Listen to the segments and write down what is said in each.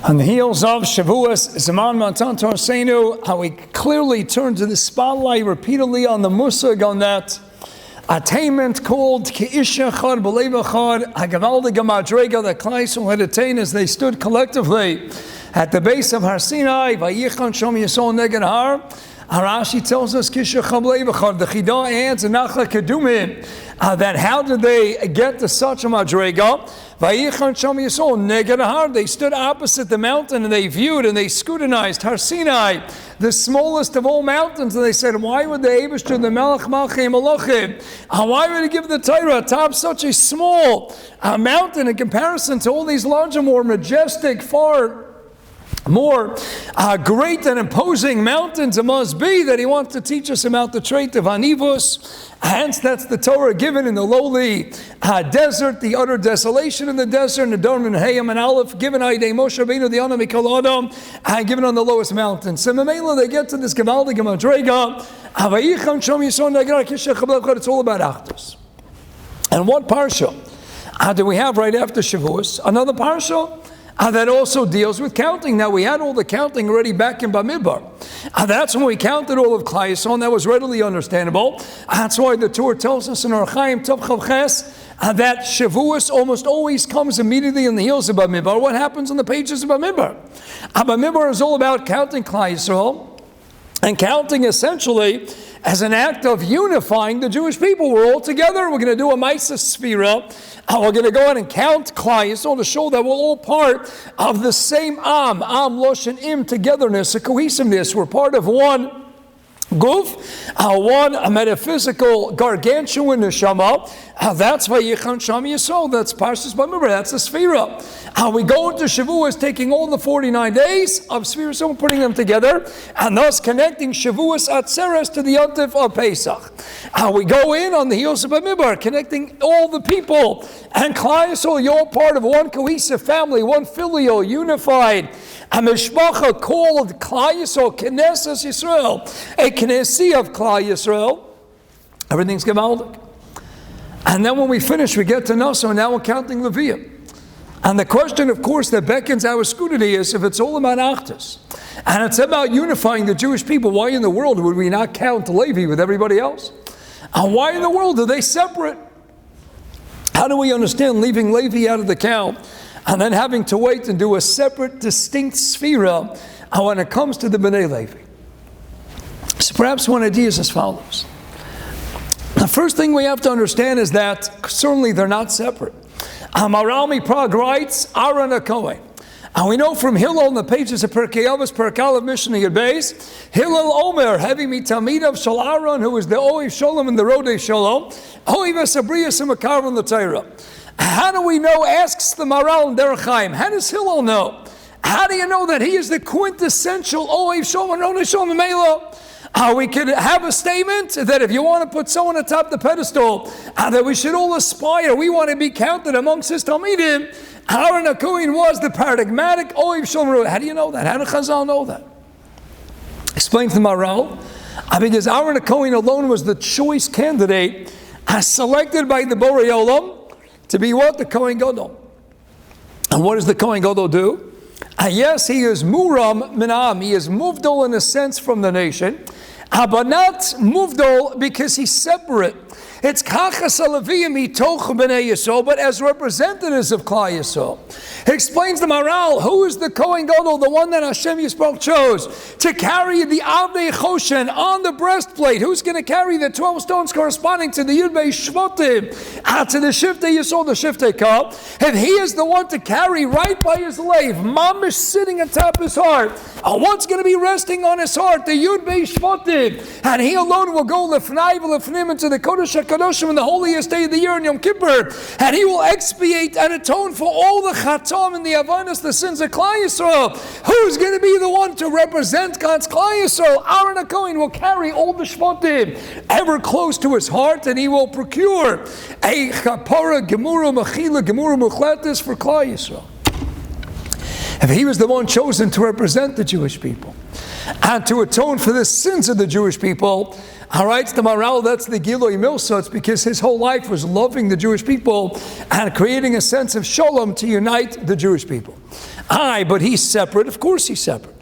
On the heels of Shavuos, Zaman Matan Torsenu, how we clearly turn to the spotlight repeatedly on the musag on that attainment called Ke'isha Chad B'Lev Chad, Hagavaldig Madrega that Klal Yisrael had attained as they stood collectively at the base of Har Sinai, Vayichan Shom Yisrael Neged Har. Rashi tells us Ke'isha Chad B'Lev Chad. The Chidah adds in Nachla Kedumim that how did they get to such a Madrega? Vayichan Shom Yisrael Neged Har. They stood opposite the mountain and they viewed and they scrutinized Har Sinai, the smallest of all mountains, and they said, why would the Eibishter, the Melech Malchei Malachim, why would he give the Torah atop such a small mountain in comparison to all these larger, more majestic, far more great and imposing mountains? It must be that he wants to teach us about the trait of Anivus. Hence, that's the Torah given in the lowly desert, the utter desolation in the desert, and the Dorm and Hayam and Aleph, given Aidei Moshe Rabbeinu, the Anam Mikol Adam, and given on the lowest mountain. So, Mamela, they get to this Gavaldig Madrega, Havayichan Shom Yisrael Negar Kishach B'Lev. It's all about Achdus. And what parsha do we have right after Shavuos? Another parsha that also deals with counting. Now, we had all the counting already back in Bamidbar. That's when we counted all of Klal Yisrael, and that was readily understandable. That's why the Torah tells us in Or Chaim Tov Chav Ches that Shavuos almost always comes immediately in the heels of Bamidbar. What happens on the pages of Bamidbar? Bamidbar is all about counting Klal Yisrael, and counting essentially as an act of unifying the Jewish people. We're all together. We're going to do a Maisa Sfira. We're going to go ahead and count Klal Yisrael to show that we're all part of the same Am, Loshen, Im, togetherness, a cohesiveness. We're part of one Guf, one metaphysical gargantuan neshama. That's why Yichan Sham Yisrael. That's Parshas Bamidbar. That's the Sfira. We go into Shavuos, taking all the 49 days of Sfira, so we're putting them together, and thus connecting Shavuos Atzeres to the Yontif of Pesach. We go in on the heels of Bamidbar, connecting all the people, and Klal Yisrael, you're all part of one cohesive family, one filial, unified, a mishpacha called Klal Yisrael, Knesset Yisrael, a Knesset of Klal Yisrael. Everything's Gevaldik. And then when we finish, we get to Naso, and now we're counting Levium. And the question, of course, that beckons our scrutiny is, if it's all about Achdus, and it's about unifying the Jewish people, why in the world would we not count Levi with everybody else? And why in the world are they separate? How do we understand leaving Levi out of the count, and then having to wait and do a separate, distinct Sfira when it comes to the Bnei Levi? So perhaps one idea is as follows. The first thing we have to understand is that certainly they're not separate. Maralmi Prague writes, Aaron a Kohen. And we know from Hillel in the pages of Perkei Avos, Perkei Aleph, Mishnah Yud Beis, Hillel Omer, having me Talmidav Shal Aaron, who is the Oiv Shalom and the Rodei Shalom, Oiv Esabriyas and Makar in the Torah. How do we know, asks the Maral in Derech Chaim, how does Hillel know? How do you know that he is the quintessential Oiv Shalom and Rodei Shalom and Mela? We could have a statement that if you want to put someone atop the pedestal, that we should all aspire, we want to be counted amongst his Talmidim. Aaron HaKohen was the paradigmatic Oiv Shalom. How do you know that? How did Chazal know that? Explains the Maral. Because Aaron HaKohen alone was the choice candidate selected by the Borei Olam to be what? The Kohen Gadol. And what does the Kohen Gadol do? Yes, he is Muram Minam. He is Muvdal in a sense from the nation, but not Muvdal because he's separate. It's Kachas Alaviyim Mitoch B'nei Yisrael, but as representatives of Klal Yisrael. He explains the Maral, who is the Kohen Gadol, the one that Hashem Yisrael chose to carry the Avnei Choshen on the breastplate. Who's going to carry the 12 stones corresponding to the Yud Beis Shvatim, to the Shiftei Yisrael, the Shiftei Kal, and he is the one to carry right by his lave, Mamish sitting atop his heart. And what's going to be resting on his heart? The Yud Beis Shvatim, and he alone will go Lefnai V'Lefnim into the Kodesh HaKadoshim in the holiest day of the year in Yom Kippur, and he will expiate and atone for all the Chatam and the Avanas, the sins of Klal Yisrael. Who's going to be the one to represent God's Klal Yisrael? Aaron HaKohen will carry all the Shvatim ever close to his heart, and he will procure a Chapara Gemura Mechila Gemura Muchletis for Klal Yisrael. If he was the one chosen to represent the Jewish people and to atone for the sins of the Jewish people, all right, the Maral, that's the Giloi Milsa. It's because his whole life was loving the Jewish people and creating a sense of shalom to unite the Jewish people. But he's separate. Of course he's separate.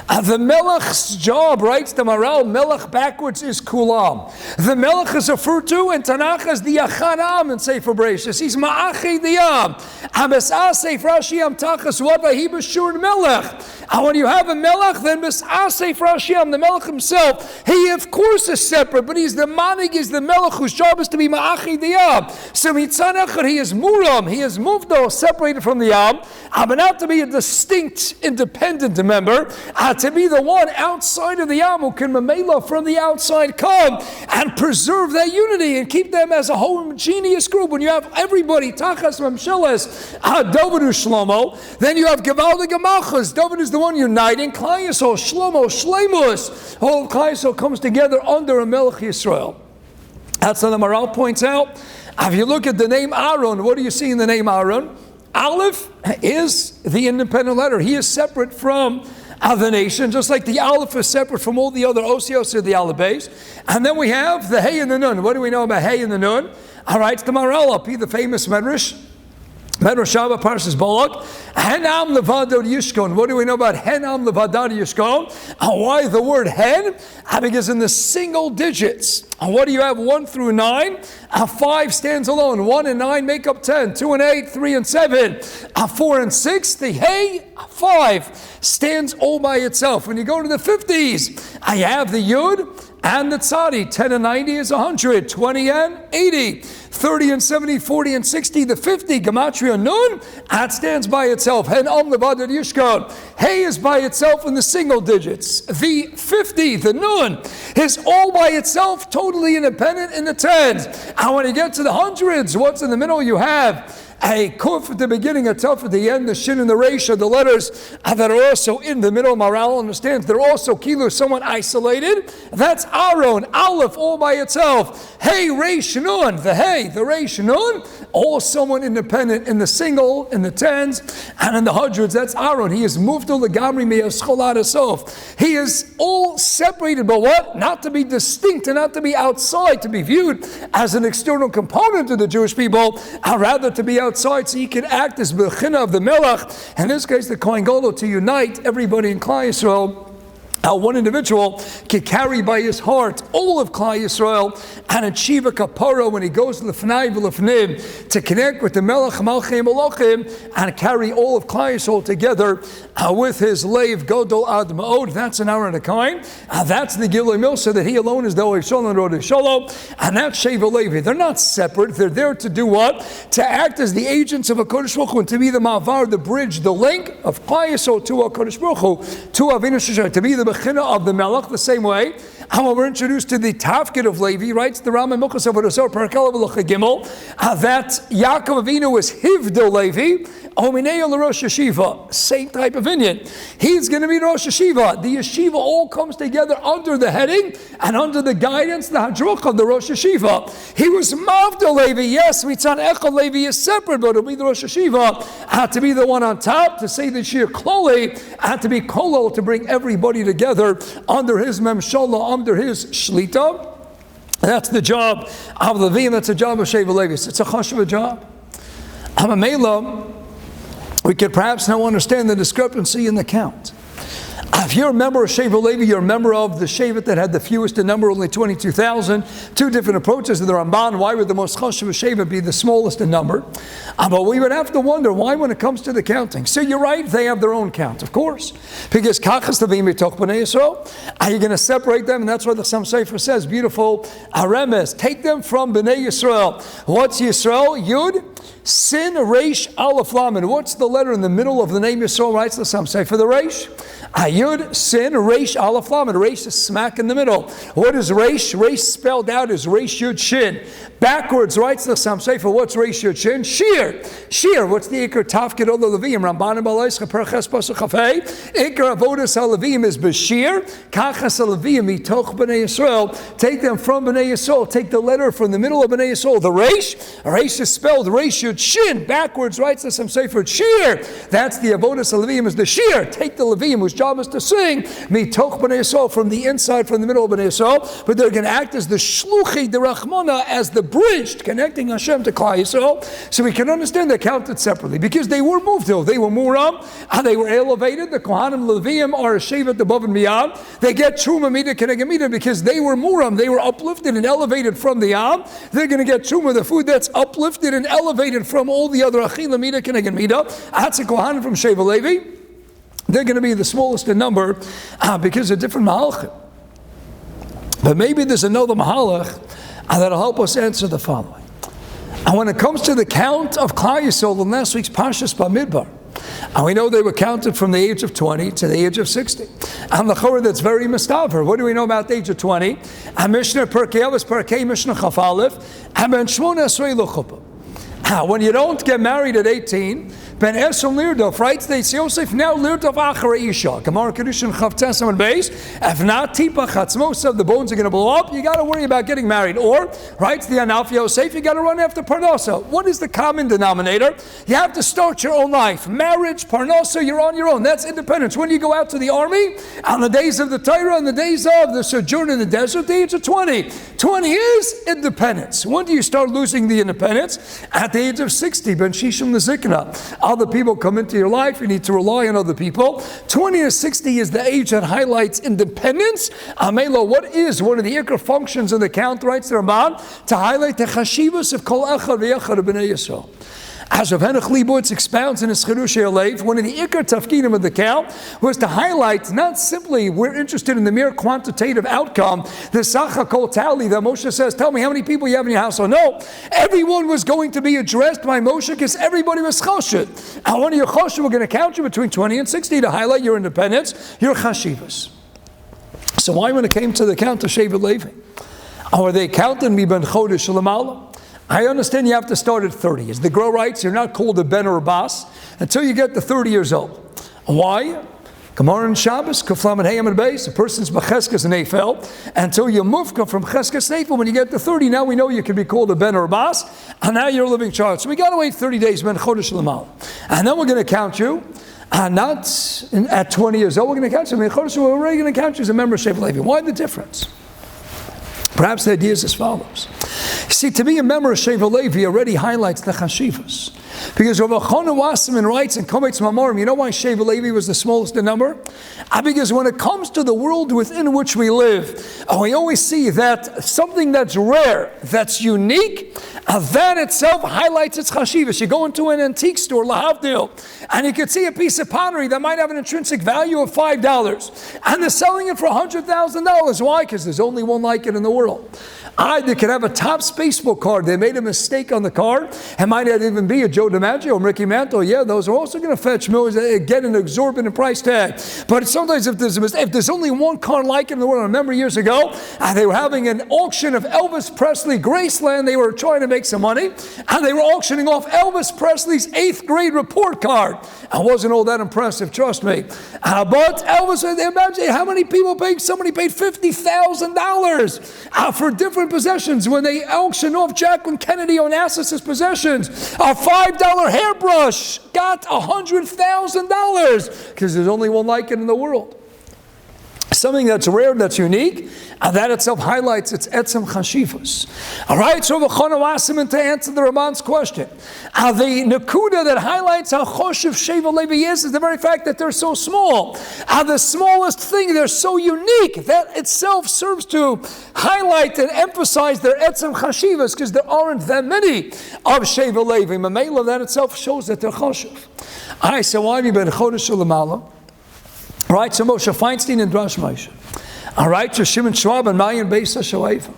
The Melech's job, writes the Maral, Melech backwards is Kulam. The Melech is referred to in Tanakh as the Yachanam in Sefer Bereshis. He's Ma'achi the Yam. Habesasef Rashi Yam Tachas what Vahi B'Shur Melech. And when you have a Melech, then Besasef Rashi Yam, the Melech himself, he of course is separate, but he's the Manig, is the Melech whose job is to be Ma'achi the Yam. So Mitzanach, he is Muram, he is Muvdo, separated from the Yam, but not to be a distinct, independent member, to be the one outside of the Yam who can Mamela from the outside come and preserve that unity and keep them as a homogeneous group. When you have everybody, Tachas Mamsheles, David Shlomo, then you have Gevaldig Malchus. David is the one uniting. Klal Yisrael, Shlomo, Shleimus. All of Klal Yisrael comes together under a Melech Yisrael. That's what the Maral points out. If you look at the name Aaron, what do you see in the name Aaron? Aleph is the independent letter. He is separate from the nation, just like the Aleph is separate from all the other Osios of the Aleph base. And then we have the Hey and the Nun. What do we know about Hey and the Nun? All right, the Maral, the famous Medrash. Medrash Shabbat Parshas Balak. Henam Levadad Yishkon. What do we know about Henam Levadad Yishkon? And why the word Hen? Because in the single digits. And what do you have? 1 through 9. 5 stands alone. 1 and 9 make up 10. 2 and 8, 3 and 7. 4 and 6. The Hey, 5 stands all by itself. When you go to the 50s, I have the Yud and the Tzadi. 10 and 90 is 100. 20 and 80. 30 and 70, 40 and 60, the 50, Gematria Nun, that stands by itself. Hen Om Levadad Yishkon. Hey is by itself in the single digits. The 50, the Nun, is all by itself, totally independent in the tens. And when you get to the hundreds, what's in the middle? You have a kuf at the beginning, a tuf at the end, the shin and the resh are the letters that are also in the middle. Maral understands they're also kilu, somewhat isolated. That's Aaron, Aleph, all by itself. Hey, resh, nun, the hey, the resh, nun, all somewhat independent in the single, in the tens, and in the hundreds. That's Aaron. He is moved to the gamri me'ascholat sof. He is all separated, but what? Not to be distinct and not to be outside, to be viewed as an external component of the Jewish people, and rather to be outside so he can act as Bechina of the Melech. In this case, the Kohen Gadol, to unite everybody in Klal Yisrael. One individual can carry by his heart all of Klal Yisrael and achieve a kapara when he goes to the Fnai v'lefnim to connect with the Melech Malchei Malachim and carry all of Klal Yisrael together with his Leiv Godol Ad Ma'od. That's an Aaron Akain. That's the Gilui Milsa, that he alone is the Oiv Shalom and Rodeh Shalom, and that's Sheva Levi. They're not separate. They're there to do what? To act as the agents of HaKadosh Baruch Hu, and to be the Mavar, the bridge, the link of Klal Yisrael to HaKadosh Baruch Hu, to Avinu Shishar, to be the Bechina of the Melech, the same way. And when we're introduced to the Tafkid of Levi, writes the Rambam Milchus of Adosor, Parakal V'Lacha Gimel, that Yaakov Avinu is Hivdo Levi, Homineo LaRosh Yeshiva, same type of Indian. He's going to be Rosh Yeshiva. The Yeshiva all comes together under the heading and under the guidance, the Hadruch of the Rosh Yeshiva. He was Mavdo Levi, yes, Mitzan Echad Levi is separate, but it'll be the Rosh Yeshiva, had to be the one on top, to say the Shir Kloli, had to be Kolol, to bring everybody together under his Memshallah, under his Shlita. That's the job of Levim, that's the job of Sheva Levi. It's a chashuv job. Hamamela, we could perhaps now understand the discrepancy in the count. If you're a member of Sheva Levi, you're a member of the Sheivet that had the fewest in number, only 22,000. Two different approaches to the Ramban. Why would the most chashuv Sheivet be the smallest in number? But we would have to wonder why when it comes to the counting. So you're right, they have their own count, of course. Because Kachas Levim B'toch B'nei Yisrael, are you going to separate them? And that's what the Sam Sefer says, beautiful Aremes. Take them from B'nei Yisrael. What's Yisrael? Yud, Sin, Reish, Aleph, Lamed. What's the letter in the middle of the name Yisrael? Writes the Sam Sefer, the Reish. Yud, Sin, Reish, Aleph, Lamed. Reish is smack in the middle. What is Reish? Reish spelled out is Reish, Yud, Shin. Backwards, writes the Sam Sefer, what's Reish, Yud, Shin? Sheer. Sheer. What's the Iker Tafkid of the Levim? Ramban and Balaischa, Perches, Pasuk, Chafei. Iker Avodas HaLevim is Bashir. Kachas HaLevim, Mitoch B'nei Yisrael. Take them from B'nei Yisrael. Take the letter from the middle of B'nei Yisrael. The Reish. Reish is spelled Reish, Reish Yud Shin, backwards, writes the Sem Sefer Shir. That's the avodas Levim, is the Shir. Take the Levim, whose job is to sing, mitoch b'nei Yisrael, from the inside, from the middle of b'nei Yisrael, but they're going to act as the Shluchi, the Rachmana, as the bridge connecting Hashem to Klal Yisrael. So we can understand they're counted separately, because they were moved to, they were Muram, and they were elevated. The Kohanim Levim are a Sheivet above and beyond. They get Truma Mida Keneged Mida because they were Muram, they were uplifted and elevated from the Am. They're going to get Truma, the food that's uplifted and elevated from all the other Achila Mida Keneged Mida. That's a Kohanim from Sheva Levi. They're going to be the smallest in number because of different Mahalachim. But maybe there's another Mahalach that'll help us answer the following. And when it comes to the count of Klal Yisrael in last week's Parshas Bamidbar, and we know they were counted from the age of 20 to the age of 60. And the Chorah, that's very mistaver. What do we know about the age of 20? And Mishnah Perkei Avos Perkei Mishnah Chaf Aleph, and Ben Shmona Esrei Lo Chuppah. When you don't get married at 18, Ben Esrom Lirdof, right? States Yosef, now Lirdof Achara Isha. Gemara Kedushin Chav Tesam and Beis. If not, Tipa Chatzmosav, the bones are going to blow up. You got to worry about getting married. Or, right, the Anaf Yosef, you got to run after Parnasa. What is the common denominator? You have to start your own life. Marriage, Parnasa, you're on your own. That's independence. When you go out to the army, on the days of the Torah, on the days of the sojourn in the desert, the age of 20. 20 is independence. When do you start losing the independence? At the age of 60. Ben Shishim Lezikna. Other people come into your life, you need to rely on other people. 20 to 60 is the age that highlights independence. Amelo, what is one of the ikar functions of the count, writes the Ramban, to highlight the chashivas of kol echad ve'echad of b'nei Yisrael. As Rav Henoch Leibowitz expounds in his Chidushei Alev, one of the ikar tafkidim of the count was to highlight not simply we're interested in the mere quantitative outcome, the sacha kol tali that Moshe says, tell me how many people you have in your household. No, everyone was going to be addressed by Moshe because everybody was choshed. And one of your choshed, we're going to count you between 20 and 60 to highlight your independence, your chashivas. So why when it came to the count of Sheivet Levi? Or they counted me ben chodesh l'mala? I understand you have to start at 30. As the Gro writes, you're not called a ben or a bas until you get to 30 years old. Why? Gemara and Shabbos, Kuflam and Hayam and Beis, a person's b'cheskes and Eifel, until you mufka from cheskes and Eifel. When you get to 30, now we know you can be called a ben or a bas, and now you're a living child. So we got to wait 30 days, ben chodesh l'mal. And then we're going to count you, and not at 20 years old, we're going to count you. We're already going to count you as a member of Sheivet Levi. Why the difference? Perhaps the idea is as follows. See, to be a member of Sheivet Levi already highlights the chashivas. Because Rav Chana Wasserman writes in Kometz Mamorim, you know why Sheivet Levi was the smallest in number? Because when it comes to the world within which we live, we always see that something that's rare, that's unique, that itself highlights its chashivas. You go into an antique store, lahavdil, and you could see a piece of pottery that might have an intrinsic value of $5, and they're selling it for $100,000. Why? Because there's only one like it in the world. They could have a top Spacebook card. They made a mistake on the card. It might not even be a Joe DiMaggio or Ricky Mantle. Yeah, those are also going to fetch millions, get an exorbitant price tag. But sometimes if there's only one card like it in the world, I remember years ago, they were having an auction of Elvis Presley Graceland. They were trying to make some money, and they were auctioning off Elvis Presley's 8th grade report card. It wasn't all that impressive, trust me. But Elvis, imagine how many people paid, somebody paid $50,000 for different possessions when they auctioned off Jacqueline Kennedy Onassis' possessions. A $5 hairbrush got $100,000 because there's only one like it in the world. Something that's rare, that's unique, and that itself highlights its etzem chashivas. All right, so Chana Wasserman to answer the Ramban's question. The nakuda that highlights how choshev Sheivet Levi is the very fact that they're so small. The smallest thing, they're so unique, that itself serves to highlight and emphasize their etzem chashivas because there aren't that many of Sheivet Levi. Mamela, that itself shows that they're choshev. All right, so why have you been chodesh l'mala? Right, so Moshe Feinstein and Drash Moshe. All right, so Shimon Schwab and Mayan Beis HaShoeva.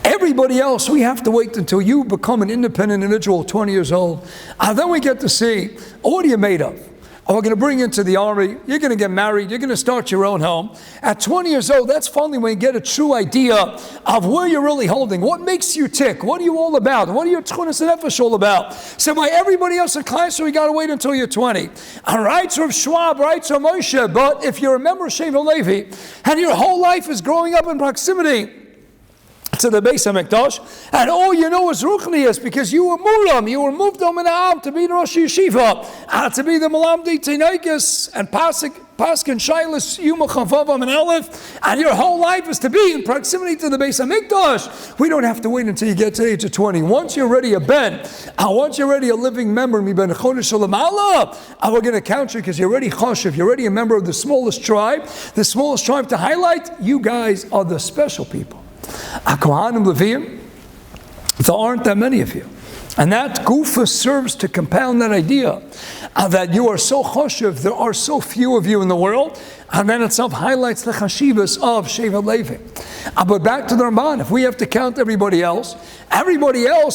Everybody else, we have to wait until you become an independent individual, 20 years old. And then we get to see, what are you made of? We're going to bring you into the army, you're going to get married, you're going to start your own home. At 20 years old, that's finally when you get a true idea of where you're really holding. What makes you tick? What are you all about? What are your tchunas and nefesh all about? So by everybody else in class, so we got to wait until you're 20. All right, so Schwab, right, so Moshe, but if you're a member of Sheivet Levi, and your whole life is growing up in proximity to the Beis HaMikdash, and all you know is Ruchnius, because you were Muram, you were moved on Am to be the Rosh Yeshiva, to be the Malamdi Tinaikis, and Paskin Shailis, Yuma Chavavam and Aleph, and your whole life is to be in proximity to the Beis HaMikdash. We don't have to wait until you get to the age of 20. Once you're already a Ben, once you're already a living member, we're going to count you because you're already Choshev, you're already a member of the smallest tribe. The smallest tribe, to highlight, you guys are the special people. Kohanim Leviim, there aren't that many of you. And that gufa serves to compound that idea that you are so choshev, there are so few of you in the world, and that itself highlights the chashivas of Sheivet Levi. But back to the Ramban, if we have to count everybody else,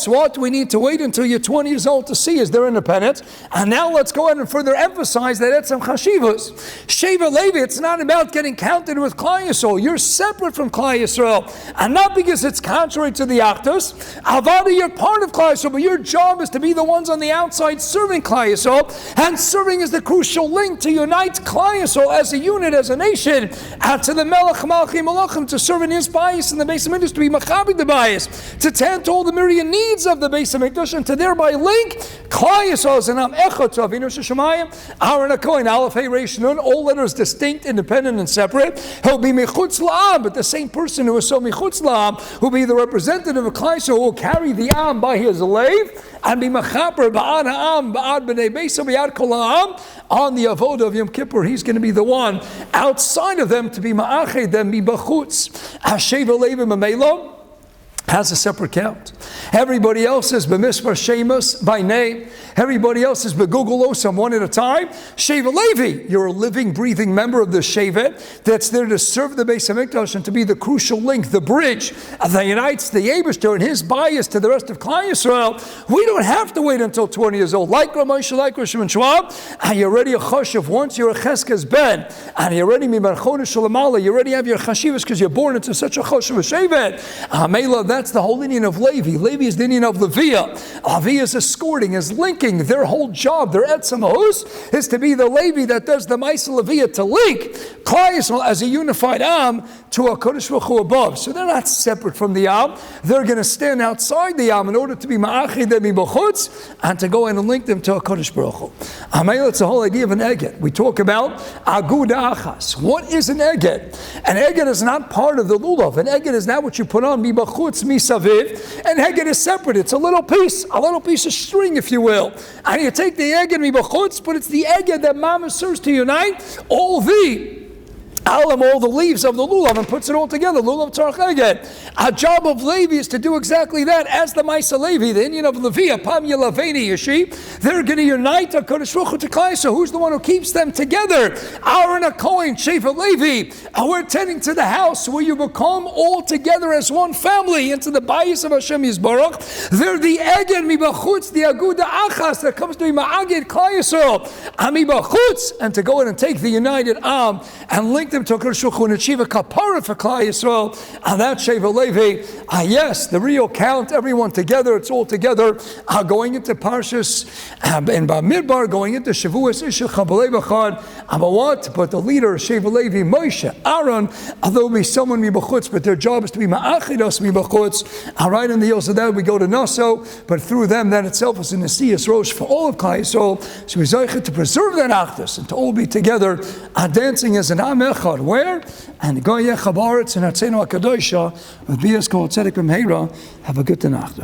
what we need to wait until you're 20 years old to see is their independence. And now let's go ahead and further emphasize that it's some chashivas. Sheivet Levi, it's not about getting counted with Klal Yisrael. You're separate from Klal Yisrael, and not because it's contrary to the Achdus. Avada, you're part of Klal Yisrael, but your job is to be the ones on the outside serving Klal Yisrael, and serving is the crucial link to unite Klal Yisrael as a unit, as a nation, and to the Melech Malchi Malachim, to serve in his bias in the Beis HaMikdash, to be Machabed the bias, to tend to all the myriad needs of the Beis HaMikdash, and to thereby link Klal Yisrael as an Am Echad to Avinu Sheshamayim, Aaron HaKohen, Aleph Hey Reish Nun, all letters distinct, independent, and separate. He'll be Mechutz La'am, but the same person who is so Mechutz La'am, who will be the representative of Klal Yisrael, who will carry the Am by his lave, and be Machaper Ba'ad Ha'am, Ba'ad B'nei Beis B'yad Kol Ha'am, on the Avodah of Yom Kippur. He's going to be the one outside of them to be Ma'ached them, be B'chutz. Sheivet Levi Mamelo has a separate count. Everybody else is b'mispar shemus by name. Everybody else is b'gugul osam one at a time. Sheivet Levi, you're a living, breathing member of the Sheivet that's there to serve the Beis HaMikdash and to be the crucial link, the bridge that unites the Eibishter and his bias to the rest of Klal Yisrael. We don't have to wait until 20 years old. Like Ramosha, like Rosh Schwab, and you're already a choshev. Once you're a cheskes ben, and you're already mibarchodesh shalamala, you already have your chashivas because you're born into such a choshev Sheivet. That's the whole Indian of Levi. Levi is the Indian of Leviah. Levi is escorting, is linking. Their whole job, their etzamos, is to be the Levi that does the Ma'aseh Leviah, to link Klal Yisrael as a unified Am to a Kodesh Baruch Hu above. So they're not separate from the Am. They're going to stand outside the Am in order to be Ma'achid them b'chutz and to go in and link them to a Kodesh Baruch Hu. It's the whole idea of an Eged. We talk about Aguda Achas. What is an Eged? An Eged is not part of the Lulav. An Eged is not what you put on b'chutz misaviv. And Eged is separate. It's a little piece of string, if you will. And you take the Eged b'chutz, but it's the Eged that Mama serves to unite all the leaves of the lulav, and puts it all together. Lulav tzarech eged. A job of Levi is to do exactly that, as the Ma'aseh Levi, the Indian of Leviah, Pam Yelaveni Yeshi. They're going to unite a Kodesh Baruch Hu to Klal Yisrael. Who's the one who keeps them together? Aaron HaKohen, Sheivet Levi. And we're tending to the house where you become all together as one family into the bayis of Hashem Yisbarach. They're the Eged mibachutz, the Aguda Achas that comes to be Ma'agid Klal Yisrael. Amibachutz, and to go in and take the united Am and link them to Kodesh Baruch Hu and achieve a kapara for Klal Yisrael, and that Sheivet Levi. Yes, the real count, everyone together, it's all together. Going into Parshas in Bamidbar, going into Shavuos Ishel Chabalei B'chad. But the leader, Sheivet Levi, Moshe, Aaron, there will be someone mibachutz, but their job is to be ma'achidos mibachutz. Right in the heels of that, we go to Naso, but through them, that itself is a Nesiyas Rosh for all of Klal Yisrael. So we zeicha to preserve that achdus and to all be together, dancing as an Am Echad. Where? And Goyeh Chabaretz and Atzenu HaKadosha with Bias Kol Tzedek B'Meira. Have a good Tanakh.